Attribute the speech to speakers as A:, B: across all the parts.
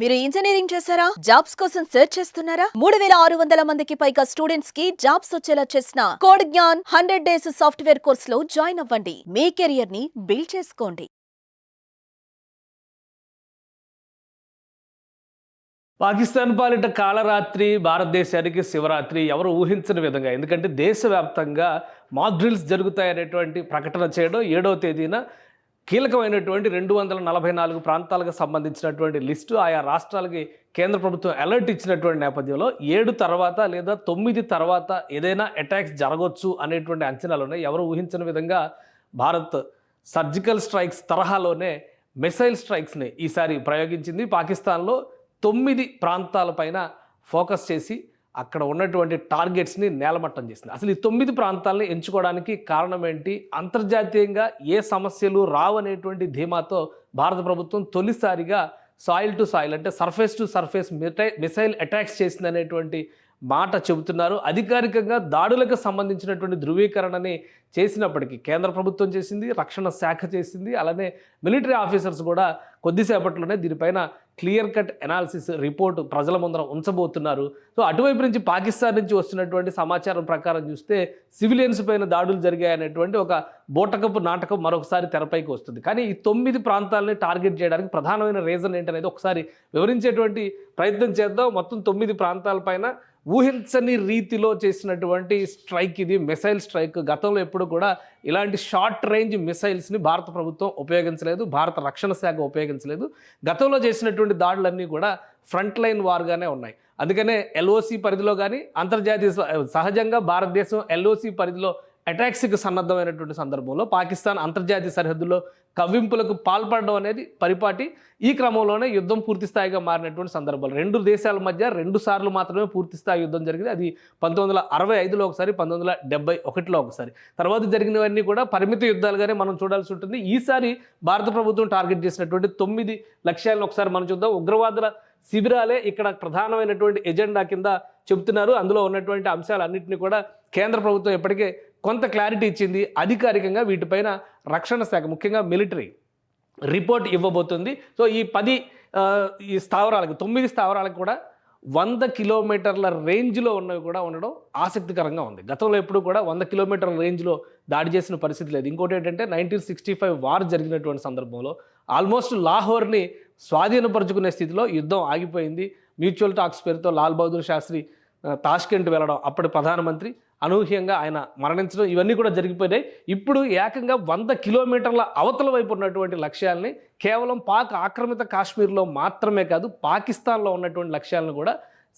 A: మీరు ఇంజనీరింగ్ చేశారా? జాబ్స్ కోసం సెర్చ్ చేస్తున్నారా? 3600 మందికి పైగా స్టూడెంట్స్ కి జాబ్స్ వచ్చేలా చేసిన code Gyan 100 days software course లో జాయిన్ అవ్వండి. మీ కెరియర్ ని బిల్డ్ చేసుకోండి.
B: పాకిస్తాన్ పాలిట కాలరాత్రి భారతదేశానికి శివరాత్రి ఎవరు ఊహించని విధంగా, ఎందుకంటే దేశవ్యాప్తంగా మాక్ డ్రిల్స్ జరుగుతాయనేటువంటి ప్రకటన చేయడం 7వ తేదీన కీలకమైనటువంటి 244 ప్రాంతాలకు సంబంధించినటువంటి లిస్టు ఆయా రాష్ట్రాలకి కేంద్ర ప్రభుత్వం అలర్ట్ ఇచ్చినటువంటి నేపథ్యంలో 7 తర్వాత లేదా 9 తర్వాత ఏదైనా అటాక్స్ జరగవచ్చు అనేటువంటి అంచనాలు ఉన్నాయి. ఎవరు ఊహించని విధంగా భారత్ సర్జికల్ స్ట్రైక్స్ తరహాలోనే మిసైల్ స్ట్రైక్స్ని ఈసారి ప్రయోగించింది. పాకిస్తాన్లో 9 ప్రాంతాలపైన ఫోకస్ చేసి అక్కడ ఉన్నటువంటి టార్గెట్స్ని నేలమట్టం చేసింది. అసలు ఈ 9 ప్రాంతాలని ఎంచుకోవడానికి కారణం ఏంటి? అంతర్జాతీయంగా ఏ సమస్యలు రావనేటువంటి ధీమాతో భారత ప్రభుత్వం తొలిసారిగా సాయిల్ టు సాయిల్ అంటే surface to surface missile attacks చేసిందనేటువంటి మాట చెబుతున్నారు. అధికారికంగా దాడులకు సంబంధించినటువంటి ధృవీకరణని చేసినప్పటికీ కేంద్ర ప్రభుత్వం చేసింది, రక్షణ శాఖ చేసింది, అలానే మిలిటరీ ఆఫీసర్స్ కూడా కొద్దిసేపట్లోనే దీనిపైన క్లియర్ కట్ ఎనాలిసిస్ రిపోర్ట్ ప్రజల ముందర ఉంచబోతున్నారు. సో అటువైపు నుంచి పాకిస్తాన్ నుంచి వస్తున్నటువంటి సమాచారం ప్రకారం చూస్తే సివిలియన్స్ పైన దాడులు జరిగాయనేటువంటి ఒక బోటకపు నాటకం మరొకసారి తెరపైకి వస్తుంది. కానీ ఈ 9 ప్రాంతాలని టార్గెట్ చేయడానికి ప్రధానమైన రీజన్ ఏంటనేది ఒకసారి వివరించేటువంటి ప్రయత్నం చేద్దాం. మొత్తం 9 ప్రాంతాలపైన ఊహించని రీతిలో చేసినటువంటి స్ట్రైక్ ఇది, మిసైల్ స్ట్రైక్. గతంలో ఎప్పుడు కూడా ఇలాంటి షార్ట్ రేంజ్ మిసైల్స్ని భారత ప్రభుత్వం ఉపయోగించలేదు, భారత రక్షణ శాఖ ఉపయోగించలేదు. గతంలో చేసినటువంటి దాడులన్నీ కూడా ఫ్రంట్ లైన్ వార్గానే ఉన్నాయి. అందుకనే ఎల్ఓసి పరిధిలో కానీ అంతర్జాతీయ సహజంగా భారతదేశం ఎల్ఓసి పరిధిలో అటాక్స్కి సన్నద్ధమైనటువంటి సందర్భంలో పాకిస్తాన్ అంతర్జాతీయ సరిహద్దుల్లో కవ్వింపులకు పాల్పడడం అనేది పరిపాటి. ఈ క్రమంలోనే యుద్ధం పూర్తి స్థాయిగా మారినటువంటి సందర్భాలు. 2 దేశాల మధ్య 2 సార్లు మాత్రమే పూర్తి స్థాయి యుద్ధం జరిగింది. అది 1965లో ఒకసారి, 1971లో ఒకసారి. తర్వాత జరిగినవన్నీ కూడా పరిమిత యుద్ధాలుగానే మనం చూడాల్సి ఉంటుంది. ఈసారి భారత ప్రభుత్వం టార్గెట్ చేసినటువంటి 9 లక్ష్యాలను ఒకసారి మనం చూద్దాం. ఉగ్రవాదుల శిబిరాలే ఇక్కడ ప్రధానమైనటువంటి ఎజెండా కింద చెబుతున్నారు. అందులో ఉన్నటువంటి అంశాలన్నింటినీ కూడా కేంద్ర ప్రభుత్వం ఇప్పటికే కొంత క్లారిటీ ఇచ్చింది. అధికారికంగా వీటిపైన రక్షణ శాఖ ముఖ్యంగా మిలిటరీ రిపోర్ట్ ఇవ్వబోతుంది. సో ఈ 10 ఈ స్థావరాలకు 9 స్థావరాలకు కూడా 100 కిలోమీటర్ల రేంజ్లో ఉన్నవి కూడా ఉండడం ఆసక్తికరంగా ఉంది. గతంలో ఎప్పుడు కూడా 100 కిలోమీటర్ల రేంజ్లో దాడి చేసిన పరిస్థితి లేదు. ఇంకోటి ఏంటంటే 1965 వార్ జరిగినటువంటి సందర్భంలో ఆల్మోస్ట్ లాహోర్ని స్వాధీనపరుచుకునే స్థితిలో యుద్ధం ఆగిపోయింది. మ్యూచువల్ టాక్స్ పేరుతో లాల్ బహదూర్ శాస్త్రి తాష్కెంట్ వెళ్ళడం, అప్పటి ప్రధానమంత్రి అనూహ్యంగా ఆయన మరణించడం, ఇవన్నీ కూడా జరిగిపోయినాయి. ఇప్పుడు ఏకంగా 100 కిలోమీటర్ల అవతల వైపు ఉన్నటువంటి లక్ష్యాలని కేవలం పాక్ ఆక్రమిత కాశ్మీర్లో మాత్రమే కాదు, పాకిస్తాన్లో ఉన్నటువంటి లక్ష్యాలను కూడా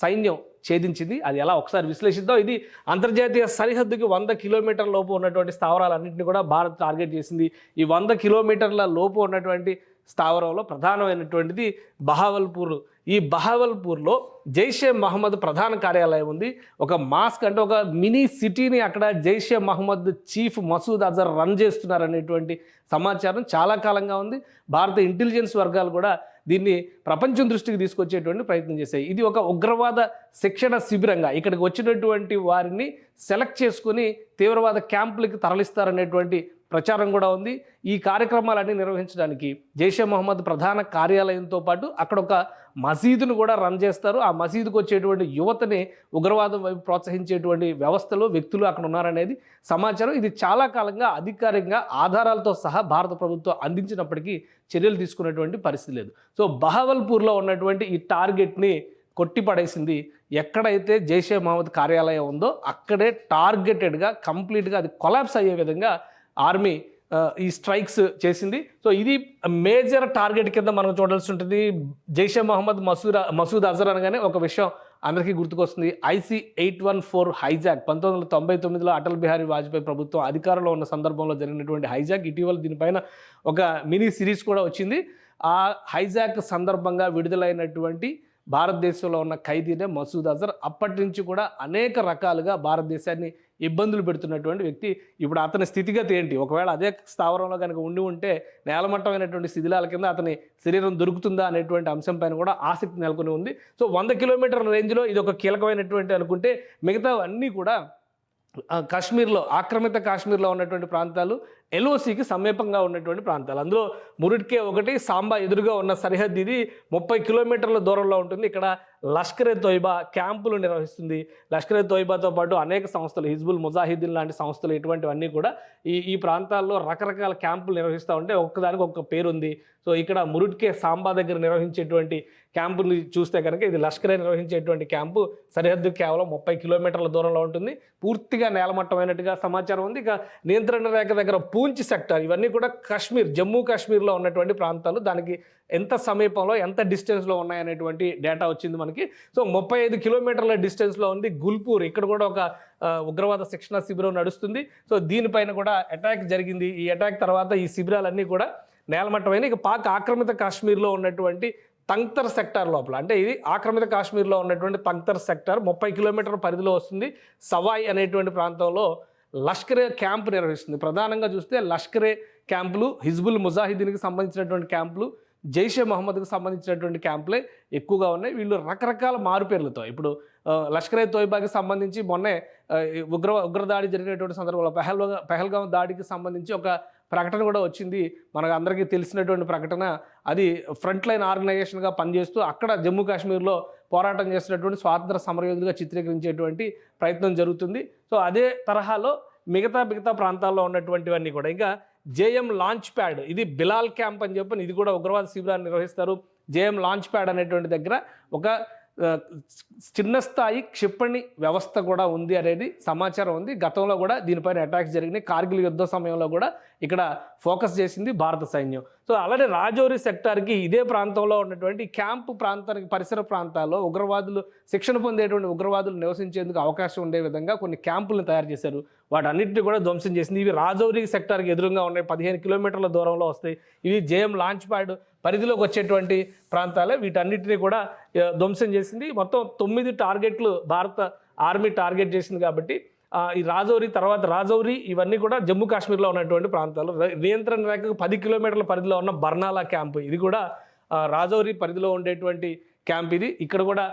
B: సైన్యం ఛేదించింది. అది ఎలా ఒకసారి విశ్లేషిద్దాం. ఇది అంతర్జాతీయ సరిహద్దుకి 100 కిలోమీటర్ల లోపు ఉన్నటువంటి స్థావరాలన్నింటినీ కూడా భారత్ టార్గెట్ చేసింది. ఈ 100 కిలోమీటర్ల లోపు ఉన్నటువంటి స్థావరంలో ప్రధానమైనటువంటిది బహావల్పూర్. ఈ బహావల్పూర్లో జైషే మహమ్మద్ ప్రధాన కార్యాలయం ఉంది. ఒక మాస్క్ అంటే ఒక మినీ సిటీని అక్కడ జైషే మహమ్మద్ చీఫ్ మసూద్ అజర్ రన్ చేస్తున్నారనేటువంటి సమాచారం చాలా కాలంగా ఉంది. భారత ఇంటెలిజెన్స్ వర్గాలు కూడా దీన్ని ప్రపంచం దృష్టికి తీసుకొచ్చేటువంటి ప్రయత్నం చేశాయి. ఇది ఒక ఉగ్రవాద శిక్షణ శిబిరంగా ఇక్కడికి వచ్చినటువంటి వారిని సెలెక్ట్ చేసుకుని తీవ్రవాద క్యాంపులకి తరలిస్తారనేటువంటి ప్రచారం కూడా ఉంది. ఈ కార్యక్రమాలన్నీ నిర్వహించడానికి జైషే మహమ్మద్ ప్రధాన కార్యాలయంతో పాటు అక్కడ ఒక మసీదును కూడా రన్ చేస్తారు. ఆ మసీదుకు వచ్చేటువంటి యువతని ఉగ్రవాదం వైపు ప్రోత్సహించేటువంటి వ్యవస్థలు, వ్యక్తులు అక్కడ ఉన్నారనేది సమాచారం. ఇది చాలా కాలంగా అధికారికంగా ఆధారాలతో సహా భారత ప్రభుత్వం అందించినప్పటికీ చర్యలు తీసుకున్నటువంటి పరిస్థితి లేదు. సో బహావల్పూర్లో ఉన్నటువంటి ఈ టార్గెట్ని కొట్టిపడేసింది. ఎక్కడైతే జైషే మహమ్మద్ కార్యాలయం ఉందో అక్కడే టార్గెటెడ్గా కంప్లీట్గా అది కొలాప్స్ అయ్యే విధంగా ఆర్మీ ఈ స్ట్రైక్స్ చేసింది. సో ఇది మేజర్ టార్గెట్ కింద మనం చూడాల్సి ఉంటుంది. జైషే మహమ్మద్ మసూద్ అజర్ అనగానే ఒక విషయం అందరికీ గుర్తుకొస్తుంది. IC-814 హైజాక్ 1999లో అటల్ బిహారీ వాజ్పేయి ప్రభుత్వం అధికారంలో ఉన్న సందర్భంలో జరిగినటువంటి హైజాక్. ఇటీవల దీనిపైన ఒక మినీ సిరీస్ కూడా వచ్చింది. ఆ హైజాక్ సందర్భంగా విడుదలైనటువంటి భారతదేశంలో ఉన్న ఖైదీనే మసూద్ అజర్. అప్పటి నుంచి కూడా అనేక రకాలుగా భారతదేశాన్ని ఇబ్బందులు పెడుతున్నటువంటి వ్యక్తి. ఇప్పుడు అతని స్థితిగతి ఏంటి? ఒకవేళ అదే స్థావరంలో కనుక ఉంటే నేలమట్టమైనటువంటి శిథిలాల కింద అతని శరీరం దొరుకుతుందా అనేటువంటి అంశం పైన కూడా ఆసక్తి నెలకొని ఉంది. సో 100 కిలోమీటర్ల రేంజ్లో ఇది ఒక కీలకమైనటువంటి అనుకుంటే, మిగతా అన్నీ కూడా కాశ్మీర్లో ఆక్రమిత కాశ్మీర్లో ఉన్నటువంటి ప్రాంతాలు ఎల్ఓసికి సమీపంగా ఉన్నటువంటి ప్రాంతాలు. అందులో మురిట్కే ఒకటి, సాంబా ఎదురుగా ఉన్న సరిహద్దు ఇది 30 కిలోమీటర్ల దూరంలో ఉంటుంది. ఇక్కడ లష్కరే తోయిబా క్యాంపులు నిర్వహిస్తుంది. లష్కరే తోయిబాతో పాటు అనేక సంస్థలు, హిజ్బుల్ ముజాహిద్దీన్ లాంటి సంస్థలు, ఇటువంటివన్నీ కూడా ఈ ప్రాంతాల్లో రకరకాల క్యాంపులు నిర్వహిస్తూ ఉంటే ఒక్కదానికి ఒక్క పేరు ఉంది. సో ఇక్కడ మురిట్కే సాంబా దగ్గర నిర్వహించేటువంటి క్యాంపులు చూస్తే కనుక ఇది లష్కరే నిర్వహించేటువంటి క్యాంపు సరిహద్దు కేవలం 30 కిలోమీటర్ల దూరంలో ఉంటుంది. పూర్తిగా నేలమట్టమైనట్టుగా సమాచారం ఉంది. ఇక నియంత్రణ రేఖ దగ్గర పూంచ్ సెక్టార్, ఇవన్నీ కూడా కాశ్మీర్, జమ్మూ కాశ్మీర్లో ఉన్నటువంటి ప్రాంతాలు. దానికి ఎంత సమీపంలో, ఎంత డిస్టెన్స్లో ఉన్నాయనేటువంటి డేటా వచ్చింది మనకి. సో 35 కిలోమీటర్ల డిస్టెన్స్లో ఉంది గుల్పూర్. ఇక్కడ కూడా ఒక ఉగ్రవాద శిక్షణ శిబిరం నడుస్తుంది. సో దీనిపైన కూడా అటాక్ జరిగింది. ఈ అటాక్ తర్వాత ఈ శిబిరాలన్నీ కూడా నేలమట్టమైన. ఇక పాక్ ఆక్రమిత కాశ్మీర్లో ఉన్నటువంటి తంగ్తర్ సెక్టార్ లోపల, అంటే ఇది ఆక్రమిత కాశ్మీర్లో ఉన్నటువంటి తంగ్తర్ సెక్టార్ 30 కిలోమీటర్ల పరిధిలో వస్తుంది. సవాయ్ అనేటువంటి ప్రాంతంలో లష్కరే క్యాంపు నిర్వహిస్తుంది. ప్రధానంగా చూస్తే లష్కరే క్యాంపులు, హిజ్బుల్ ముజాహిద్దీన్కి సంబంధించినటువంటి క్యాంపులు, జైషే మహమ్మద్కి సంబంధించినటువంటి క్యాంపులే ఎక్కువగా ఉన్నాయి. వీళ్ళు రకరకాల మారుపేర్లతో, ఇప్పుడు లష్కరే తోయిబాకి సంబంధించి మొన్నే ఉగ్రదాడి జరిగినటువంటి సందర్భంలో పెహల్గాం దాడికి సంబంధించి ఒక ప్రకటన కూడా వచ్చింది. మనకు అందరికీ తెలిసినటువంటి ప్రకటన. అది ఫ్రంట్ లైన్ ఆర్గనైజేషన్గా పనిచేస్తూ అక్కడ జమ్మూ కాశ్మీర్లో పోరాటం చేసినటువంటి స్వాతంత్ర సమరయోధులుగా చిత్రీకరించేటువంటి ప్రయత్నం జరుగుతుంది. సో అదే తరహాలో మిగతా ప్రాంతాల్లో ఉన్నటువంటివన్నీ కూడా. ఇంకా జేఎం లాంచ్ ప్యాడ్, ఇది బిలాల్ క్యాంప్ అని చెప్పని, ఇది కూడా ఉగ్రవాద శిబిరాన్ని నిర్వహిస్తారు. జేఎం లాంచ్ ప్యాడ్ అనేటువంటి దగ్గర ఒక చిన్న స్థాయి క్షిపణి వ్యవస్థ కూడా ఉంది అనేది సమాచారం ఉంది. గతంలో కూడా దీనిపైన అటాక్స్ జరిగినాయి. కార్గిల్ యుద్ధ సమయంలో కూడా ఇక్కడ ఫోకస్ చేసింది భారత సైన్యం. సో అలానే రాజౌరి సెక్టార్కి ఇదే ప్రాంతంలో ఉన్నటువంటి క్యాంపు ప్రాంతానికి పరిసర ప్రాంతాల్లో ఉగ్రవాదులు, శిక్షణ పొందేటువంటి ఉగ్రవాదులు నివసించేందుకు అవకాశం ఉండే విధంగా కొన్ని క్యాంపులను తయారు చేశారు. వాటన్నిటిని కూడా ధ్వంసం చేసింది. ఇవి రాజౌరి సెక్టార్కి ఎదురుగా ఉన్నాయి, 15 కిలోమీటర్ల దూరంలో వస్తాయి. ఇవి జేఎం లాంచ్ ప్యాడ్ పరిధిలోకి వచ్చేటువంటి ప్రాంతాలే. వీటన్నిటిని కూడా ధ్వంసం చేసింది. మొత్తం 9 టార్గెట్లు భారత ఆర్మీ టార్గెట్ చేసింది. కాబట్టి ఈ రాజౌరి ఇవన్నీ కూడా జమ్మూ కాశ్మీర్లో ఉన్నటువంటి ప్రాంతాలు. నియంత్రణ రేఖకు 10 కిలోమీటర్ల పరిధిలో ఉన్న బర్నాలా క్యాంపు, ఇది కూడా రాజౌరి పరిధిలో ఉండేటువంటి క్యాంప్ ఇది. ఇక్కడ కూడా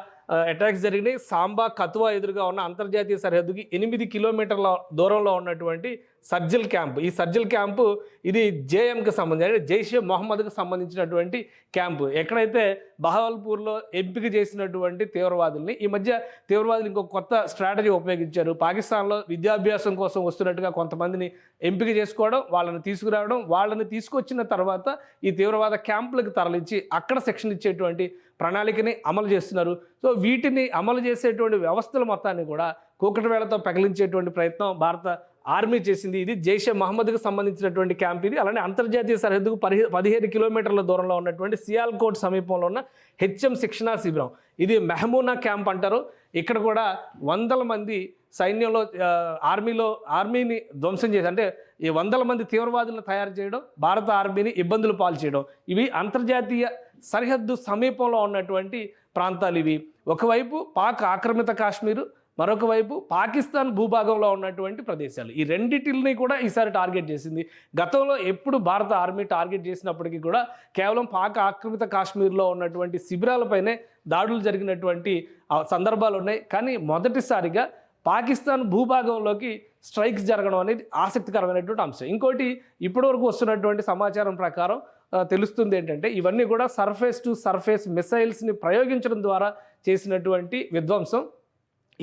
B: అటాక్స్ జరిగినాయి. సాంబా కతువా ఎదురుగా ఉన్న అంతర్జాతీయ సరిహద్దుకి 8 కిలోమీటర్ల దూరంలో ఉన్నటువంటి సర్జిల్ క్యాంపు. ఈ సర్జిల్ క్యాంపు ఇది జేఎంకి సంబంధించి, జైషే మొహమ్మద్కి సంబంధించినటువంటి క్యాంపు. ఎక్కడైతే బహవల్పూర్లో ఎంపిక చేసినటువంటి తీవ్రవాదుల్ని, ఈ మధ్య తీవ్రవాదులు ఇంకొక కొత్త స్ట్రాటజీ ఉపయోగించారు. పాకిస్తాన్లో విద్యాభ్యాసం కోసం వస్తున్నట్టుగా కొంతమందిని ఎంపిక చేసుకోవడం, వాళ్ళని తీసుకురావడం, వాళ్ళని తీసుకొచ్చిన తర్వాత ఈ తీవ్రవాద క్యాంపులకు తరలించి అక్కడ శిక్షణ ఇచ్చేటువంటి ప్రణాళికని అమలు చేస్తున్నారు. సో వీటిని అమలు చేసేటువంటి వ్యవస్థల మొత్తాన్ని కూడా కూకటి వేళతో పెకలించేటువంటి ప్రయత్నం భారత ఆర్మీ చేసింది. ఇది జైషే మహమ్మద్కి సంబంధించినటువంటి క్యాంప్ ఇది. అలానే అంతర్జాతీయ సరిహద్దుకు 15 కిలోమీటర్ల దూరంలో ఉన్నటువంటి సియాల్కోట్ సమీపంలో ఉన్న హెచ్ఎం శిక్షణా శిబిరం, ఇది మెహమూనా క్యాంప్ అంటారు. ఇక్కడ కూడా వందల మంది సైన్యంలో, ఆర్మీని ధ్వంసం చేసి, అంటే ఈ వందల మంది తీవ్రవాదులను తయారు చేయడం, భారత ఆర్మీని ఇబ్బందులు పాలు చేయడం, ఇవి అంతర్జాతీయ సరిహద్దు సమీపంలో ఉన్నటువంటి ప్రాంతాలు ఇవి. ఒకవైపు పాక్ ఆక్రమిత కాశ్మీరు, మరొక వైపు పాకిస్తాన్ భూభాగంలో ఉన్నటువంటి ప్రదేశాలు. ఈ రెండిటిని కూడా ఈసారి టార్గెట్ చేసింది. గతంలో ఎప్పుడు భారత ఆర్మీ టార్గెట్ చేసినప్పటికీ కూడా కేవలం పాక్ ఆక్రమిత కాశ్మీర్లో ఉన్నటువంటి శిబిరాలపైనే దాడులు జరిగినటువంటి సందర్భాలు ఉన్నాయి. కానీ మొదటిసారిగా పాకిస్తాన్ భూభాగంలోకి స్ట్రైక్స్ జరగడం అనేది ఆసక్తికరమైనటువంటి అంశం. ఇంకోటి, ఇప్పటివరకు వస్తున్నటువంటి సమాచారం ప్రకారం తెలుస్తుంది ఏంటంటే, ఇవన్నీ కూడా సర్ఫేస్ టు సర్ఫేస్ మిసైల్స్ని ప్రయోగించడం ద్వారా చేసినటువంటి విధ్వంసం.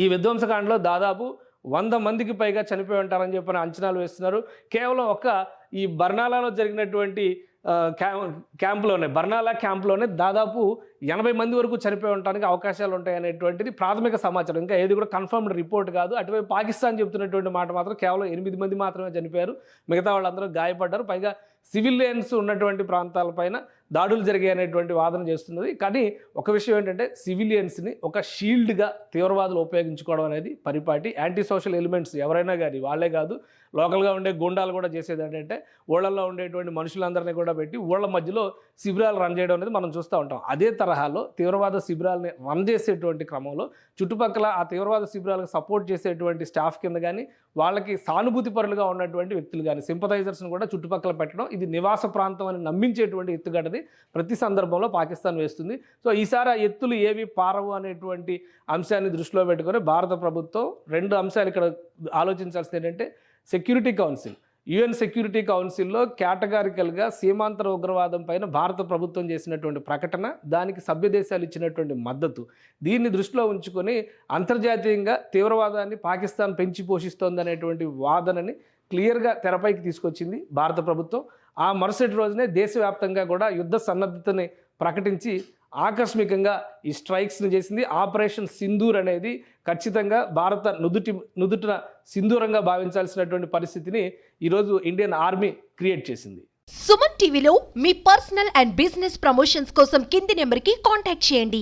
B: ఈ విధ్వంసకాండలో దాదాపు 100 మందికి పైగా చనిపోయి ఉంటారని చెప్పిన అంచనాలు వేస్తున్నారు. కేవలం ఈ బర్నాలాలో జరిగినటువంటి బర్నాలా క్యాంపులోనే దాదాపు 80 మంది వరకు చనిపోయి ఉండడానికి అవకాశాలు ఉంటాయనేటువంటిది ప్రాథమిక సమాచారం. ఇంకా ఏది కూడా కన్ఫర్మ్డ్ రిపోర్ట్ కాదు. అటువైపు పాకిస్తాన్ చెబుతున్నటువంటి మాట మాత్రం కేవలం 8 మంది మాత్రమే చనిపోయారు, మిగతా వాళ్ళందరూ గాయపడ్డారు. పైగా సివిలియన్స్ ఉన్నటువంటి ప్రాంతాలపైన దాడులు జరిగాయి అనేటువంటి వాదన చేస్తున్నది. కానీ ఒక విషయం ఏంటంటే, సివిలియన్స్ని ఒక షీల్డ్గా తీవ్రవాదులు ఉపయోగించుకోవడం అనేది పరిపాటి. యాంటీ సోషల్ ఎలిమెంట్స్ ఎవరైనా కానీ, వాళ్ళే కాదు, లోకల్గా ఉండే గుండాలు కూడా చేసేది ఏంటంటే, ఊళ్ళల్లో ఉండేటువంటి మనుషులందరినీ కూడా పెట్టి ఊళ్ళ మధ్యలో శిబిరాలు రన్ చేయడం అనేది మనం చూస్తూ ఉంటాం. అదే తరహాలో తీవ్రవాద శిబిరాలని రన్ చేసేటువంటి క్రమంలో చుట్టుపక్కల ఆ తీవ్రవాద శిబిరాలకు సపోర్ట్ చేసేటువంటి స్టాఫ్ కింద కానీ, వాళ్ళకి సానుభూతి పరులుగా ఉన్నటువంటి వ్యక్తులు కానీ, సింపథైజర్స్ని కూడా చుట్టుపక్కల పెట్టడం, ఇది నివాస ప్రాంతం అని నమ్మించేటువంటి ఎత్తుగడది ప్రతి సందర్భంలో పాకిస్తాన్ వేస్తుంది. సో ఈసారి ఆ ఎత్తులు ఏవి పారవు అనేటువంటి అంశాన్ని దృష్టిలో పెట్టుకొని భారత ప్రభుత్వం 2 అంశాలు ఇక్కడ ఆలోచించాల్సింది ఏంటంటే, సెక్యూరిటీ కౌన్సిల్, యుఎన్ సెక్యూరిటీ కౌన్సిల్లో కేటగారికల్గా సీమాంతర ఉగ్రవాదం పైన భారత ప్రభుత్వం చేసినటువంటి ప్రకటన, దానికి సభ్య దేశాలు ఇచ్చినటువంటి మద్దతు, దీన్ని దృష్టిలో ఉంచుకొని అంతర్జాతీయంగా తీవ్రవాదాన్ని పాకిస్తాన్ పెంచి పోషిస్తోందనేటువంటి వాదనని క్లియర్గా తెరపైకి తీసుకొచ్చింది భారత ప్రభుత్వం. ఆ మరుసటి రోజునే దేశవ్యాప్తంగా కూడా యుద్ధ సన్నద్ధతని ప్రకటించి ఆకస్మికంగా ఈ స్ట్రైక్స్ని చేసింది. ఆపరేషన్ సింధూర్ అనేది ఖచ్చితంగా భారత నుదుటిన సింధూరంగా భావించాల్సినటువంటి పరిస్థితిని ఈరోజు ఇండియన్ ఆర్మీ క్రియేట్ చేసింది.
C: సుమన్ టీవీలో మీ పర్సనల్ అండ్ బిజినెస్ ప్రమోషన్స్ కోసం కింది నెంబర్కి కాంటాక్ట్ చేయండి.